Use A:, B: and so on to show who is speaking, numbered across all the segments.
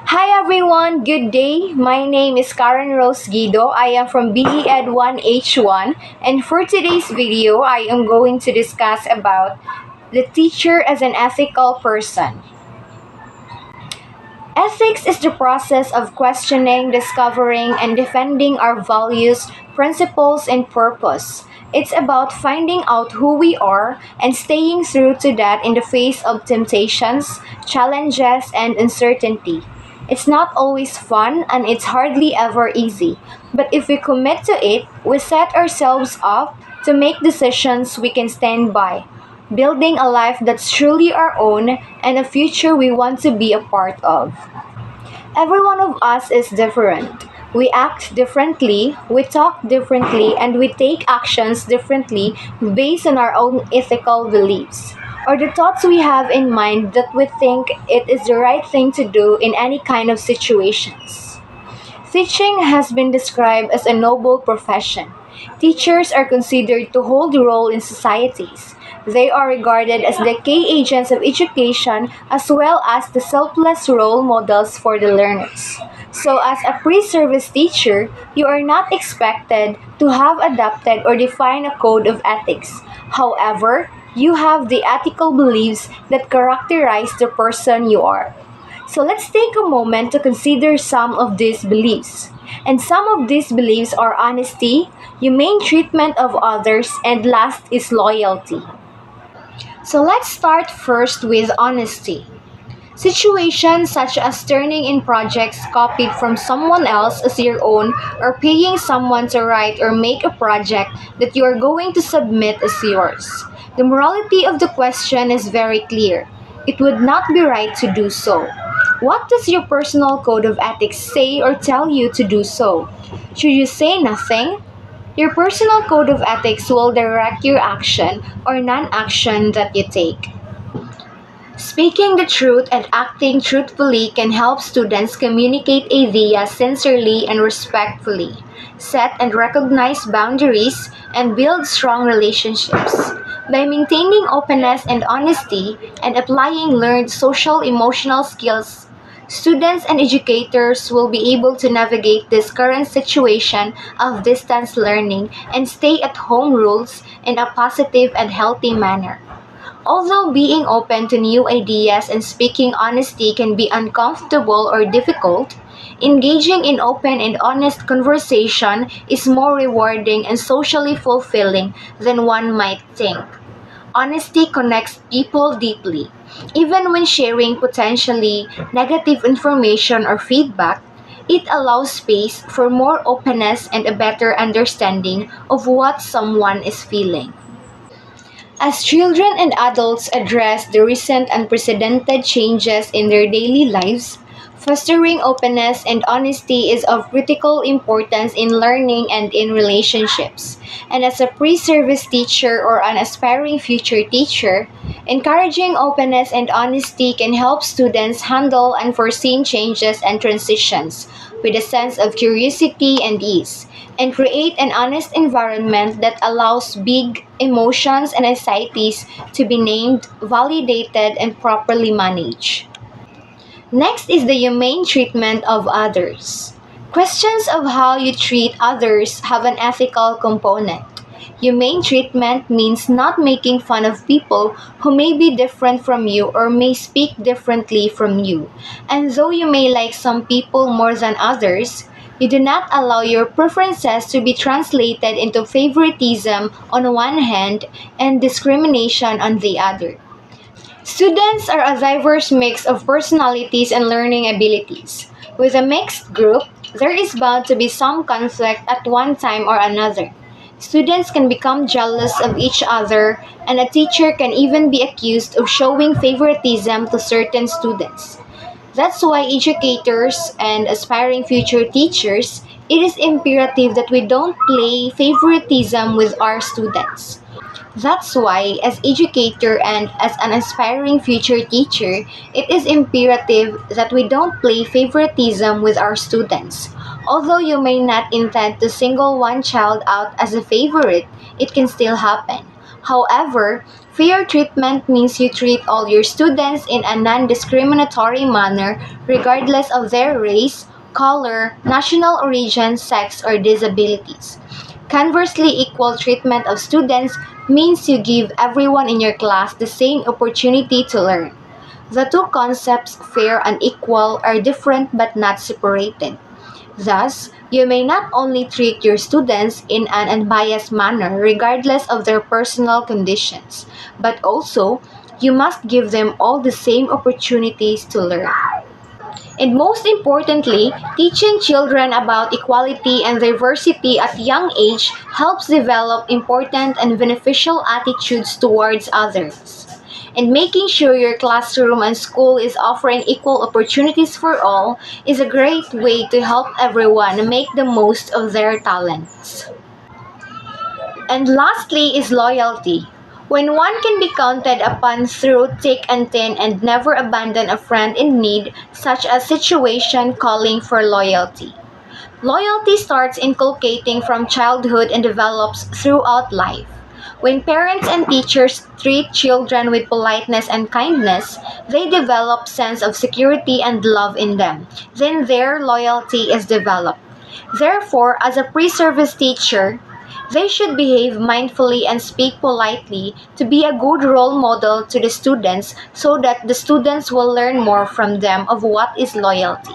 A: Hi everyone, good day. My name is Karen Rose Guido. I am from BE Ed 1H1, and for today's video, I am going to discuss about the teacher as an ethical person. Ethics is the process of questioning, discovering, and defending our values, principles, and purpose. It's about finding out who we are and staying true to that in the face of temptations, challenges, and uncertainty. It's not always fun and it's hardly ever easy, but if we commit to it, we set ourselves up to make decisions we can stand by, building a life that's truly our own and a future we want to be a part of. Every one of us is different. We act differently, we talk differently, and we take actions differently based on our own ethical beliefs or the thoughts we have in mind that we think it is the right thing to do in any kind of situations. Teaching has been described as a noble profession. Teachers are considered to hold a role in societies. They are regarded as the key agents of education as well as the selfless role models for the learners. So, as a pre service teacher, you are not expected to have adopted or defined a code of ethics. However, you have the ethical beliefs that characterize the person you are. So let's take a moment to consider some of these beliefs. And some of these beliefs are honesty, humane treatment of others, and last is loyalty. So let's start first with honesty. Situations such as turning in projects copied from someone else as your own or paying someone to write or make a project that you are going to submit as yours. The morality of the question is very clear. It would not be right to do so. What does your personal code of ethics say or tell you to do so? Should you say nothing? Your personal code of ethics will direct your action or non action that you take. Speaking the truth and acting truthfully can help students communicate ideas sincerely and respectfully, set and recognize boundaries, and build strong relationships. By maintaining openness and honesty and applying learned social emotional skills, students and educators will be able to navigate this current situation of distance learning and stay at home rules in a positive and healthy manner. Although being open to new ideas and speaking honesty can be uncomfortable or difficult, engaging in open and honest conversation is more rewarding and socially fulfilling than one might think. Honesty connects people deeply. Even when sharing potentially negative information or feedback, it allows space for more openness and a better understanding of what someone is feeling. As children and adults address the recent unprecedented changes in their daily lives, fostering openness and honesty is of critical importance in learning and in relationships. And as a pre service teacher or an aspiring future teacher, encouraging openness and honesty can help students handle unforeseen changes and transitions with a sense of curiosity and ease and create an honest environment that allows big emotions and anxieties to be named, validated, and properly managed. Next is the humane treatment of others. Questions of how you treat others have an ethical component. Humane treatment means not making fun of people who may be different from you or may speak differently from you. And though you may like some people more than others, you do not allow your preferences to be translated into favoritism on one hand and discrimination on the other. Students are a diverse mix of personalities and learning abilities. With a mixed group, there is bound to be some conflict at one time or another. Students can become jealous of each other, and a teacher can even be accused of showing favoritism to certain students. That's why educators and aspiring future teachers, it is imperative that we don't play favoritism with our students. That's why, as educator and as an aspiring future teacher, it is imperative that we don't play favoritism with our students. Although you may not intend to single one child out as a favorite, it can still happen. However, Fair treatment means you treat all your students in a non-discriminatory manner regardless of their race, color, national origin, sex, or disabilities. Conversely, equal treatment of students means you give everyone in your class the same opportunity to learn. The two concepts, fair and equal, are different but not separated. Thus, you may not only treat your students in an unbiased manner regardless of their personal conditions, but also you must give them all the same opportunities to learn. And most importantly, teaching children about equality and diversity at young age helps develop important and beneficial attitudes towards others. And making sure your classroom and school is offering equal opportunities for all is a great way to help everyone make the most of their talents. And lastly is loyalty. When one can be counted upon through thick and thin and never abandon a friend in need, such a situation calling for loyalty. Loyalty starts inculcating from childhood and develops throughout life. When parents and teachers treat children with politeness and kindness, they develop sense of security and love in them. Then their loyalty is developed. Therefore, as a pre-service teacher, they should behave mindfully and speak politely to be a good role model to the students so that the students will learn more from them of what is loyalty.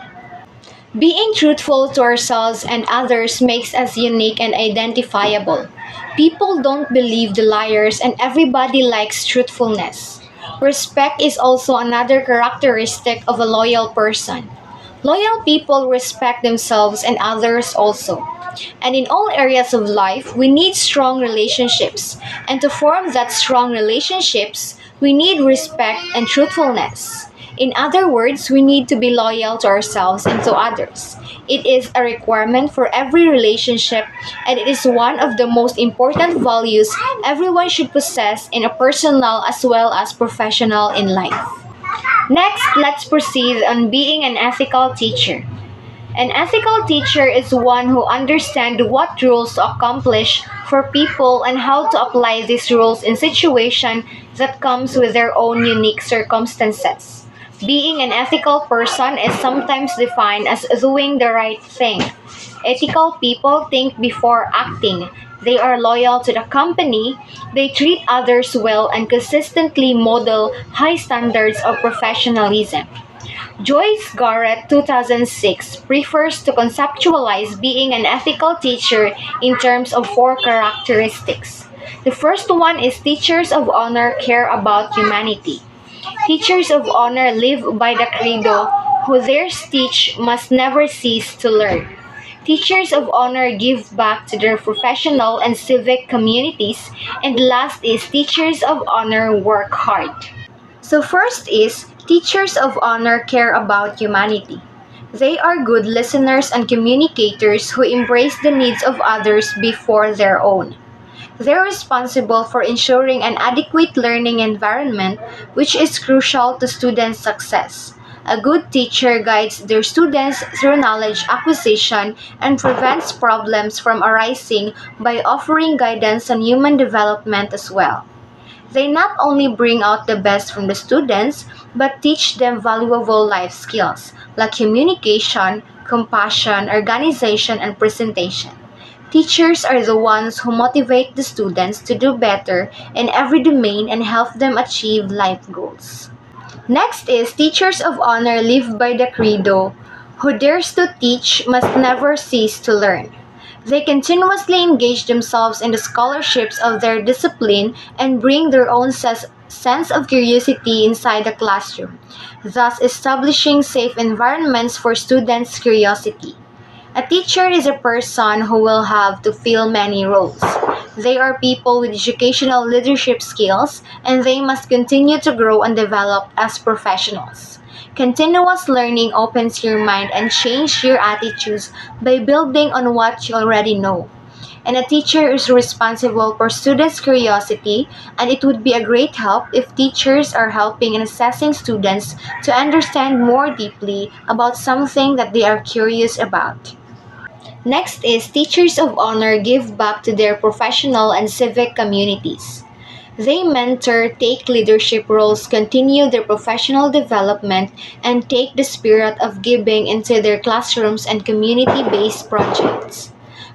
A: Being truthful to ourselves and others makes us unique and identifiable. People don't believe the liars and everybody likes truthfulness. Respect is also another characteristic of a loyal person. Loyal people respect themselves and others also. And in all areas of life, we need strong relationships. And to form that strong relationships, we need respect and truthfulness. In other words, we need to be loyal to ourselves and to others. It is a requirement for every relationship, and it is one of the most important values everyone should possess in a personal as well as professional in life. Next, let's proceed on being an ethical teacher. An ethical teacher is one who understands what rules to accomplish for people and how to apply these rules in situations that comes with their own unique circumstances. Being an ethical person is sometimes defined as doing the right thing. Ethical people think before acting. They are loyal to the company, they treat others well and consistently model high standards of professionalism. Joyce Garrett 2006 prefers to conceptualize being an ethical teacher in terms of four characteristics. The first one is teachers of honor care about humanity. Teachers of honor live by the credo, who dares teach must never cease to learn. Teachers of honor give back to their professional and civic communities. And last is teachers of honor work hard. So first is teachers of honor care about humanity. They are good listeners and communicators who embrace the needs of others before their own. They're responsible for ensuring an adequate learning environment, which is crucial to students' success. A good teacher guides their students through knowledge acquisition and prevents problems from arising by offering guidance on human development as well. They not only bring out the best from the students, but teach them valuable life skills like communication, compassion, organization, and presentation. Teachers are the ones who motivate the students to do better in every domain and help them achieve life goals. Next is teachers of honor live by the credo, who dares to teach must never cease to learn. They continuously engage themselves in the scholarships of their discipline and bring their own sense of curiosity inside the classroom, thus establishing safe environments for students' curiosity. A teacher is a person who will have to fill many roles. They are people with educational leadership skills and they must continue to grow and develop as professionals. Continuous learning opens your mind and changes your attitudes by building on what you already know. And a teacher is responsible for students' curiosity, and it would be a great help if teachers are helping and assessing students to understand more deeply about something that they are curious about. Next is teachers of honor give back to their professional and civic communities. They mentor, take leadership roles, continue their professional development, and take the spirit of giving into their classrooms and community-based projects.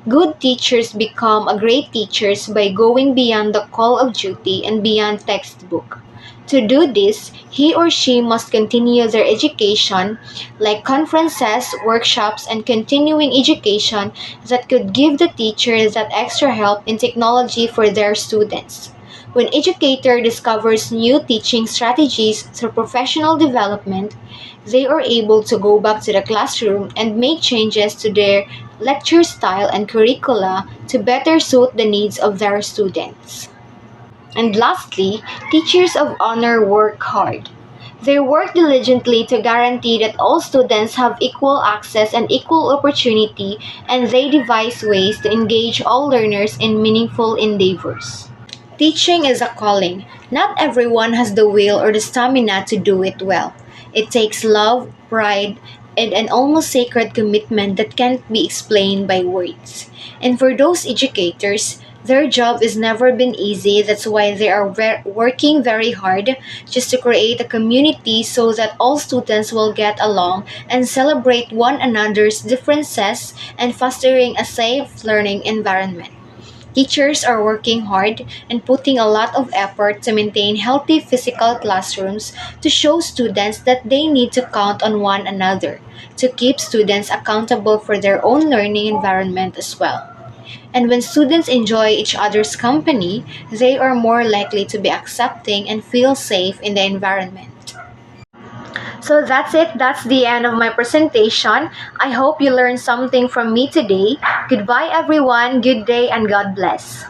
A: Good teachers become a great teachers by going beyond the call of duty and beyond textbook. To do this, he or she must continue their education, like conferences, workshops, and continuing education that could give the teacher that extra help in technology for their students. When educator discovers new teaching strategies through professional development, they are able to go back to the classroom and make changes to their lecture style and curricula to better suit the needs of their students. And lastly, teachers of honor work hard. They work diligently to guarantee that all students have equal access and equal opportunity, and they devise ways to engage all learners in meaningful endeavors. Teaching is a calling. Not everyone has the will or the stamina to do it well. It takes love, pride, and an almost sacred commitment that can't be explained by words. And for those educators, their job has never been easy. That's why they are working very hard just to create a community so that all students will get along and celebrate one another's differences and fostering a safe learning environment. Teachers are working hard and putting a lot of effort to maintain healthy physical classrooms to show students that they need to count on one another, to keep students accountable for their own learning environment as well. And when students enjoy each other's company, they are more likely to be accepting and feel safe in the environment. So that's it. That's the end of my presentation. I hope you learned something from me today. Goodbye, everyone. Good day and God bless.